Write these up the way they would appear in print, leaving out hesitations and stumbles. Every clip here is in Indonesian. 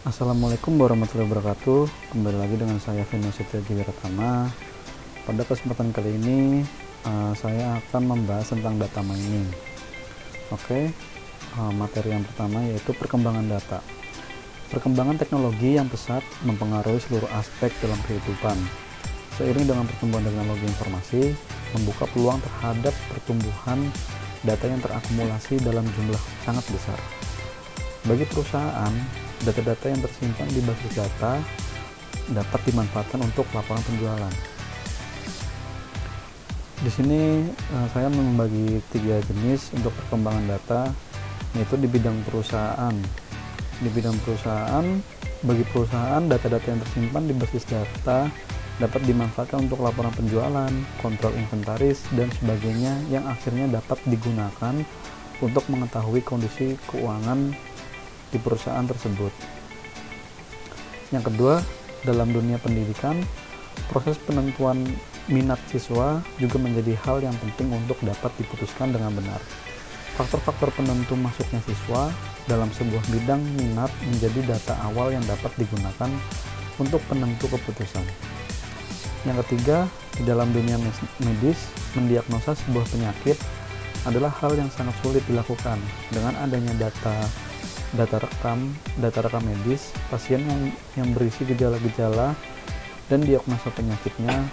Assalamualaikum warahmatullahi wabarakatuh. Kembali lagi dengan saya Vino Setio Jiwiratama. Pada kesempatan kali ini saya akan membahas tentang data mining. Materi yang pertama yaitu perkembangan data. Perkembangan teknologi yang pesat mempengaruhi seluruh aspek dalam kehidupan. Seiring dengan pertumbuhan teknologi informasi, membuka peluang terhadap pertumbuhan data yang terakumulasi dalam jumlah sangat besar. Bagi perusahaan, data-data yang tersimpan di basis data dapat dimanfaatkan untuk laporan penjualan. Di sini saya membagi 3 jenis untuk perkembangan data, yaitu di bidang perusahaan. Di bidang perusahaan, bagi perusahaan data-data yang tersimpan di basis data dapat dimanfaatkan untuk laporan penjualan, kontrol inventaris, dan sebagainya yang akhirnya dapat digunakan untuk mengetahui kondisi keuangan di perusahaan tersebut. Yang kedua, dalam dunia pendidikan, proses penentuan minat siswa juga menjadi hal yang penting untuk dapat diputuskan dengan benar. Faktor-faktor penentu masuknya siswa dalam sebuah bidang minat menjadi data awal yang dapat digunakan untuk penentu keputusan. Yang ketiga, di dalam dunia medis, mendiagnosa sebuah penyakit adalah hal yang sangat sulit dilakukan. Dengan adanya data rekam medis pasien yang berisi gejala-gejala dan diagnosa penyakitnya.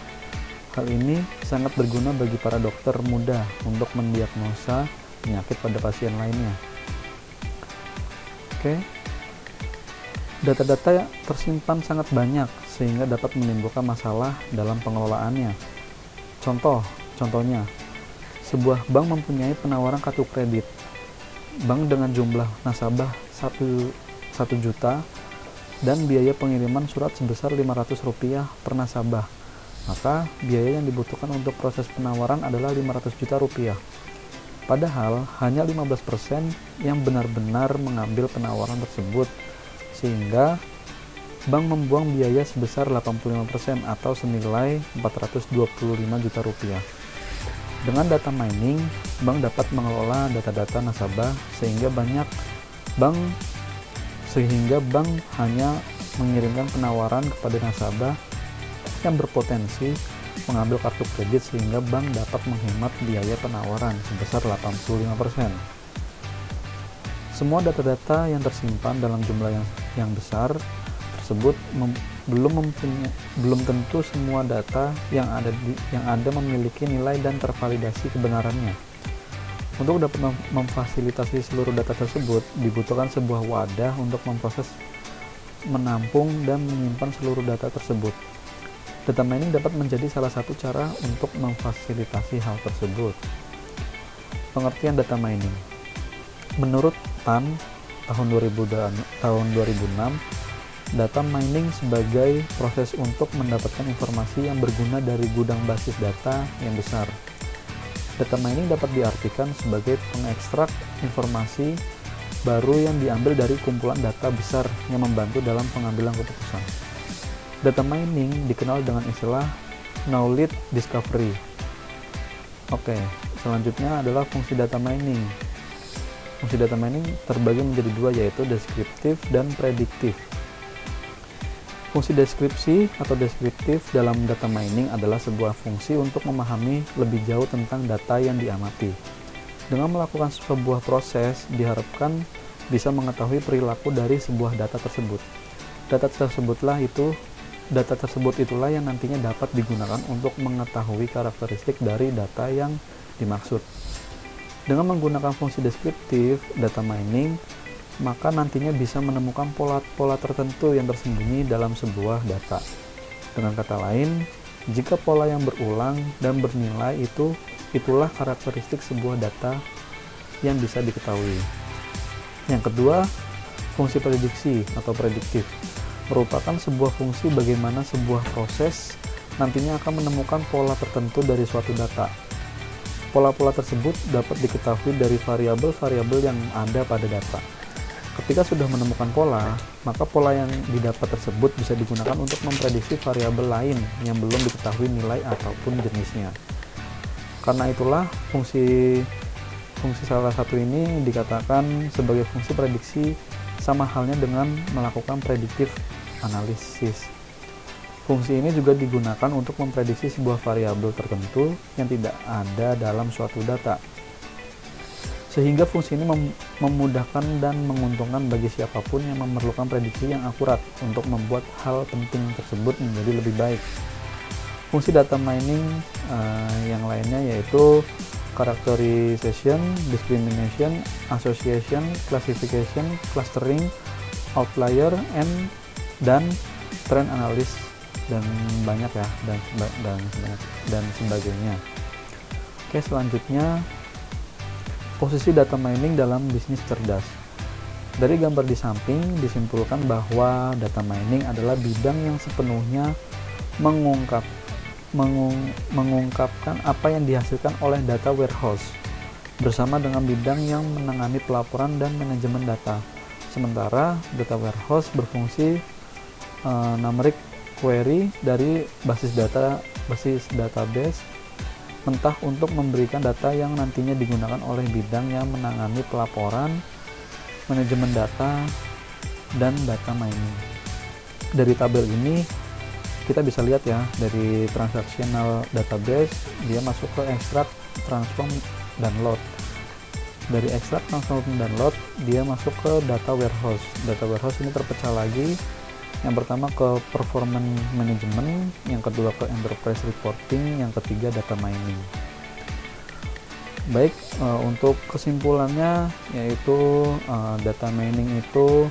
Hal ini sangat berguna bagi para dokter muda untuk mendiagnosa penyakit pada pasien lainnya. Data-data tersimpan sangat banyak sehingga dapat menimbulkan masalah dalam pengelolaannya. Contohnya, sebuah bank mempunyai penawaran kartu kredit. Bank dengan jumlah nasabah 1 juta dan biaya pengiriman surat sebesar Rp500 per nasabah, maka biaya yang dibutuhkan untuk proses penawaran adalah Rp500 juta. Padahal hanya 15% yang benar-benar mengambil penawaran tersebut, sehingga bank membuang biaya sebesar 85% atau senilai Rp425 juta. Dengan data mining, bank dapat mengelola data-data nasabah sehingga bank hanya mengirimkan penawaran kepada nasabah yang berpotensi mengambil kartu kredit, sehingga bank dapat menghemat biaya penawaran sebesar 85%. Semua data-data yang tersimpan dalam jumlah yang besar tersebut belum tentu semua data yang ada memiliki nilai dan tervalidasi kebenarannya. Untuk dapat memfasilitasi seluruh data tersebut, dibutuhkan sebuah wadah untuk memproses, menampung, dan menyimpan seluruh data tersebut. Data mining dapat menjadi salah satu cara untuk memfasilitasi hal tersebut. Pengertian data mining. Menurut Tan tahun 2006, data mining sebagai proses untuk mendapatkan informasi yang berguna dari gudang basis data yang besar. Data mining dapat diartikan sebagai pengekstrak informasi baru yang diambil dari kumpulan data besar yang membantu dalam pengambilan keputusan. Data mining dikenal dengan istilah knowledge discovery. Selanjutnya adalah fungsi data mining. Fungsi data mining terbagi menjadi 2, yaitu deskriptif dan prediktif. Fungsi deskripsi atau deskriptif dalam data mining adalah sebuah fungsi untuk memahami lebih jauh tentang data yang diamati. Dengan melakukan sebuah proses, diharapkan bisa mengetahui perilaku dari sebuah data tersebut. Data tersebut itulah yang nantinya dapat digunakan untuk mengetahui karakteristik dari data yang dimaksud. Dengan menggunakan fungsi deskriptif data mining, maka nantinya bisa menemukan pola-pola tertentu yang tersembunyi dalam sebuah data. Dengan kata lain, jika pola yang berulang dan bernilai itulah karakteristik sebuah data yang bisa diketahui. Yang kedua, fungsi prediksi atau prediktif merupakan sebuah fungsi bagaimana sebuah proses nantinya akan menemukan pola tertentu dari suatu data. Pola-pola tersebut dapat diketahui dari variabel-variabel yang ada pada data. Ketika sudah menemukan pola, maka pola yang didapat tersebut bisa digunakan untuk memprediksi variabel lain yang belum diketahui nilai ataupun jenisnya. Karena itulah fungsi salah satu ini dikatakan sebagai fungsi prediksi sama halnya dengan melakukan predictive analysis. Fungsi ini juga digunakan untuk memprediksi sebuah variabel tertentu yang tidak ada dalam suatu data. Sehingga fungsi ini memudahkan dan menguntungkan bagi siapapun yang memerlukan prediksi yang akurat untuk membuat hal penting tersebut menjadi lebih baik. Fungsi data mining yang lainnya yaitu characterization, discrimination, association, classification, clustering, outlier, dan trend analysis, dan banyak ya, dan sebagainya. Oke, selanjutnya posisi data mining dalam bisnis cerdas. Dari gambar di samping disimpulkan bahwa data mining adalah bidang yang sepenuhnya mengungkapkan apa yang dihasilkan oleh data warehouse bersama dengan bidang yang menangani pelaporan dan manajemen data. Sementara data warehouse berfungsi numeric query dari basis database mentah untuk memberikan data yang nantinya digunakan oleh bidang yang menangani pelaporan, manajemen data, dan data mining. Dari tabel ini kita bisa lihat ya, dari transactional database dia masuk ke extract, transform, dan load. Dari extract, transform, dan load dia masuk ke data warehouse. Data warehouse ini terpecah lagi, yang pertama ke performance management, yang kedua ke enterprise reporting, yang ketiga data mining. Baik, untuk kesimpulannya yaitu data mining itu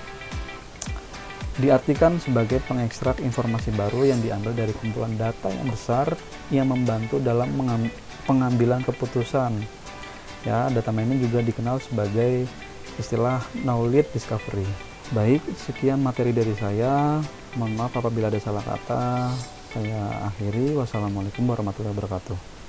diartikan sebagai pengekstrak informasi baru yang diambil dari kumpulan data yang besar yang membantu dalam pengambilan keputusan. Ya, data mining juga dikenal sebagai istilah knowledge discovery. Baik, sekian materi dari saya. Mohon maaf apabila ada salah kata. Saya akhiri. Wassalamualaikum warahmatullahi wabarakatuh.